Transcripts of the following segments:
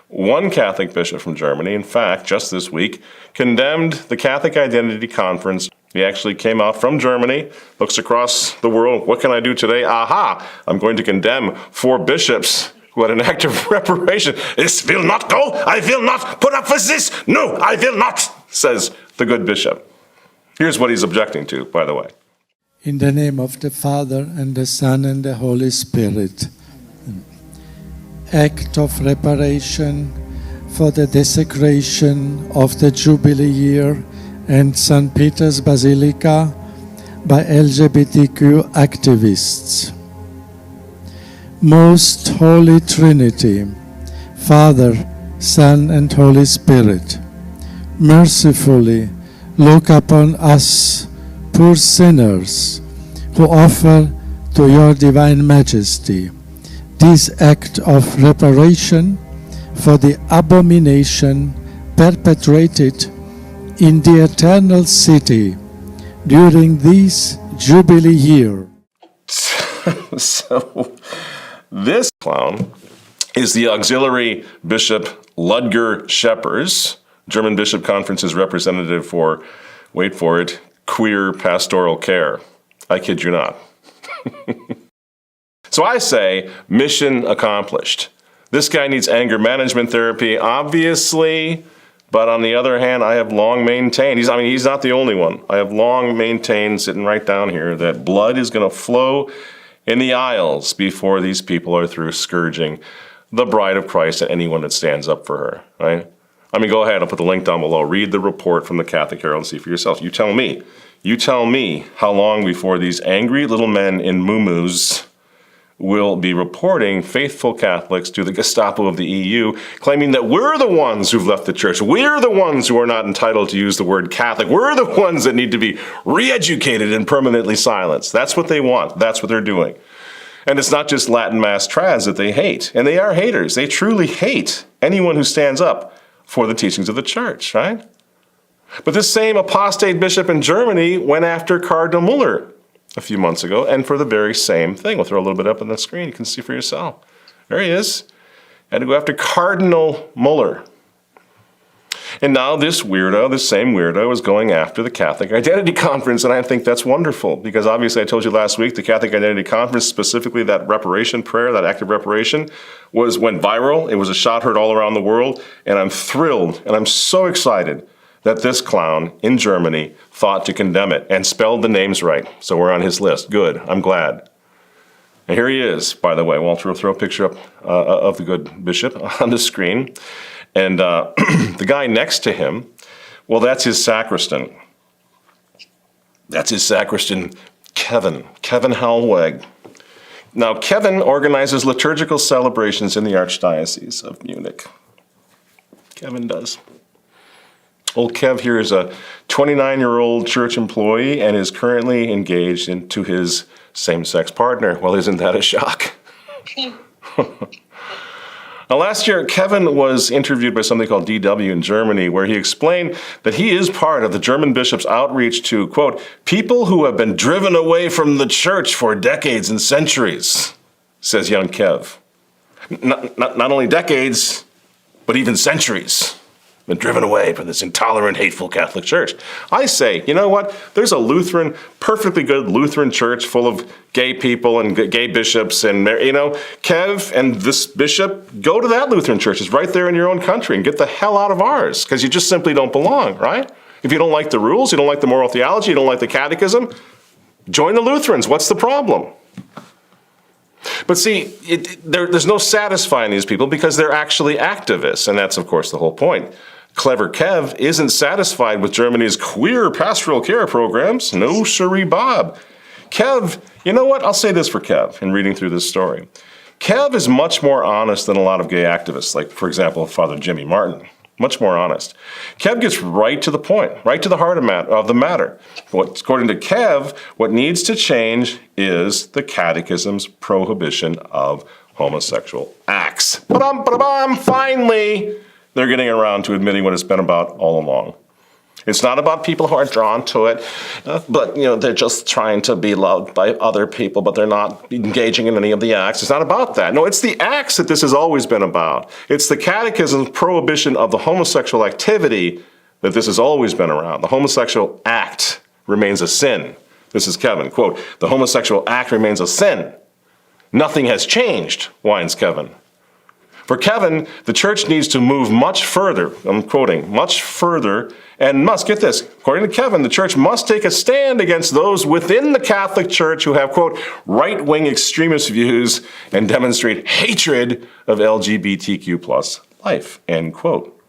One Catholic bishop from Germany, in fact, just this week, condemned the Catholic Identity Conference. He actually came out from Germany, looks across the world. What can I do today? Aha! I'm going to condemn 4 bishops who had an act of reparation. This will not go. I will not put up with this. No, I will not, says the good bishop. Here's what he's objecting to, by the way. In the name of the Father, and the Son, and the Holy Spirit. Act of reparation for the desecration of the Jubilee year and St. Peter's Basilica by LGBTQ activists. Most Holy Trinity, Father, Son, and Holy Spirit, mercifully look upon us, poor sinners, who offer to your divine majesty this act of reparation for the abomination perpetrated in the eternal city during this Jubilee year. So, this clown is the auxiliary bishop Ludger Scheppers, German Bishop Conference's representative for, wait for it, queer pastoral care. I kid you not. So I say, mission accomplished. This guy needs anger management therapy, obviously, but on the other hand, I have long maintained, he's not the only one. I have long maintained, sitting right down here, that blood is going to flow in the aisles before these people are through scourging the bride of Christ and anyone that stands up for her, right? I mean, go ahead, I'll put the link down below. Read the report from the Catholic Herald and see for yourself. You tell me how long before these angry little men in muumuus will be reporting faithful Catholics to the Gestapo of the EU, claiming that we're the ones who've left the church. We're the ones who are not entitled to use the word Catholic. We're the ones that need to be re-educated and permanently silenced. That's what they want. That's what they're doing. And it's not just Latin Mass trads that they hate. And they are haters. They truly hate anyone who stands up for the teachings of the church, right? But this same apostate bishop in Germany went after Cardinal Muller a few months ago, and for the very same thing. We'll throw a little bit up on the screen. You can see for yourself. There he is. Had to go after Cardinal Muller. And now this weirdo, this same weirdo, is going after the Catholic Identity Conference, and I think that's wonderful, because obviously I told you last week, the Catholic Identity Conference, specifically that reparation prayer, that act of reparation, went viral. It was a shot heard all around the world, and I'm thrilled, and I'm so excited that this clown in Germany thought to condemn it and spelled the names right. So we're on his list. Good. I'm glad. And here he is, by the way. We'll throw a picture up of the good bishop on the screen. And the guy next to him, well, that's his sacristan. That's his sacristan, Kevin Hallweg. Now, Kevin organizes liturgical celebrations in the Archdiocese of Munich. Kevin does. Old Kev here is a 29-year-old church employee and is currently engaged into his same-sex partner. Well, isn't that a shock? Now, last year, Kevin was interviewed by something called DW in Germany, where he explained that he is part of the German bishop's outreach to, quote, people who have been driven away from the church for decades and centuries, says young Kev. Not only decades, but even centuries. Been driven away from this intolerant, hateful Catholic Church. I say, you know what? There's a Lutheran, perfectly good Lutheran church full of gay people and gay bishops and, Kev and this bishop, go to that Lutheran church. It's right there in your own country and get the hell out of ours, because you just simply don't belong, right? If you don't like the rules, you don't like the moral theology, you don't like the catechism, join the Lutherans. What's the problem? But see, there's no satisfying these people because they're actually activists, and that's, of course, the whole point. Clever Kev isn't satisfied with Germany's queer pastoral care programs. No siree, Bob. Kev, you know what? I'll say this for Kev in reading through this story. Kev is much more honest than a lot of gay activists, like, for example, Father Jimmy Martin. Much more honest. Kev gets right to the point, right to the heart of the matter. According to Kev, what needs to change is the Catechism's prohibition of homosexual acts. Finally, they're getting around to admitting what it's been about all along. It's not about people who are drawn to it, but they're just trying to be loved by other people, but they're not engaging in any of the acts. It's not about that. No, it's the acts that this has always been about. It's the Catechism's prohibition of the homosexual activity that this has always been around. The homosexual act remains a sin. This is Kevin, quote, "The homosexual act remains a sin. Nothing has changed," whines Kevin. For Kevin, the church needs to move much further, I'm quoting, much further, and must, get this, according to Kevin, the church must take a stand against those within the Catholic Church who have, quote, right-wing extremist views and demonstrate hatred of LGBTQ plus life, end quote.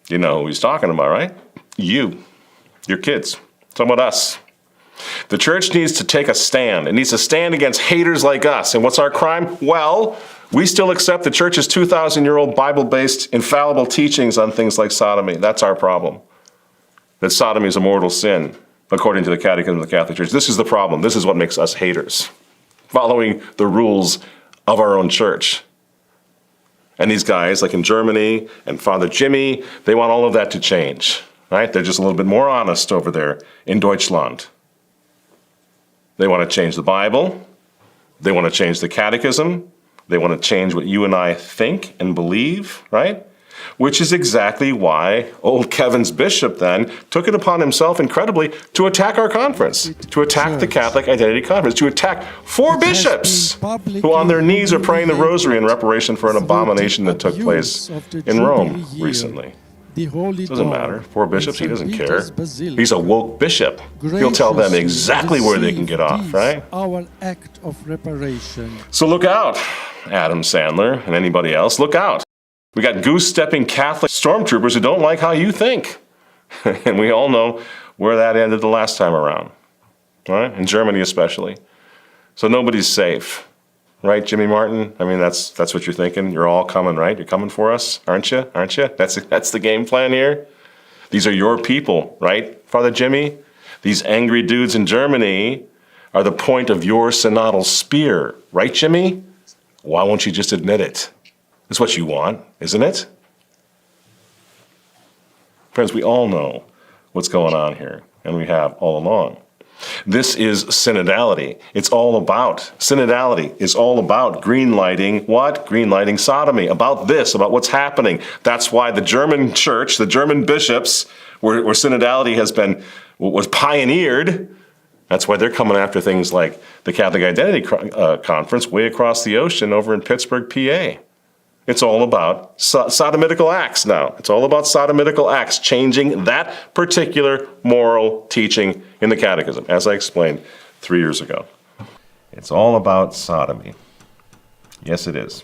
You know who he's talking about, right? You, your kids, talking about us. The church needs to take a stand. It needs to stand against haters like us. And what's our crime? Well, we still accept the church's 2,000-year-old Bible-based infallible teachings on things like sodomy. That's our problem. That sodomy is a mortal sin, according to the Catechism of the Catholic Church. This is the problem. This is what makes us haters, following the rules of our own church. And these guys, like in Germany and Father Jimmy, they want all of that to change, right? They're just a little bit more honest over there in Deutschland. They want to change the Bible. They want to change the Catechism. They want to change what you and I think and believe, right? Which is exactly why old Kevin's bishop then took it upon himself incredibly to attack our conference, to attack the Catholic Identity Conference, to attack 4 bishops who on their knees are praying the rosary in reparation for an abomination that took place in Rome recently. Doesn't matter. 4 bishops, he doesn't care. He's a woke bishop. He'll tell them exactly where they can get off, right? Our act of reparation. So look out, Adam Sandler and anybody else, look out. We got goose-stepping Catholic stormtroopers who don't like how you think. And we all know where that ended the last time around, right? In Germany especially. So nobody's safe. Right, Jimmy Martin? I mean, that's what you're thinking. You're all coming, right? You're coming for us, aren't you? Aren't you? That's the game plan here. These are your people, right, Father Jimmy? These angry dudes in Germany are the point of your synodal spear, right, Jimmy? Why won't you just admit it? It's what you want, isn't it? Friends, we all know what's going on here, and we have all along. This is synodality. It's all about, synodality is all about greenlighting what? Greenlighting sodomy, about this, about what's happening. That's why the German church, the German bishops, where synodality was pioneered, that's why they're coming after things like the Catholic Identity Conference way across the ocean over in Pittsburgh, PA. It's all about sodomitical acts now. It's all about sodomitical acts, changing that particular moral teaching in the Catechism, as I explained 3 years ago. It's all about sodomy. Yes, it is.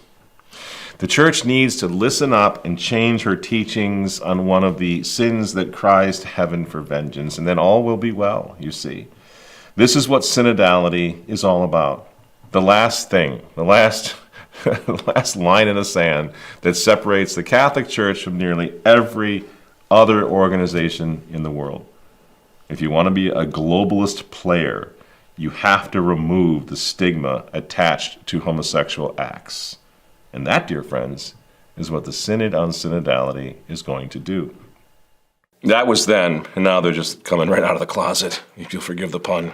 The church needs to listen up and change her teachings on one of the sins that cries to heaven for vengeance, and then all will be well, you see. This is what synodality is all about. The last thing, the last line in the sand that separates the Catholic Church from nearly every other organization in the world. If you want to be a globalist player, you have to remove the stigma attached to homosexual acts. And that, dear friends, is what the Synod on Synodality is going to do. That was then, and now they're just coming right out of the closet, if you'll forgive the pun.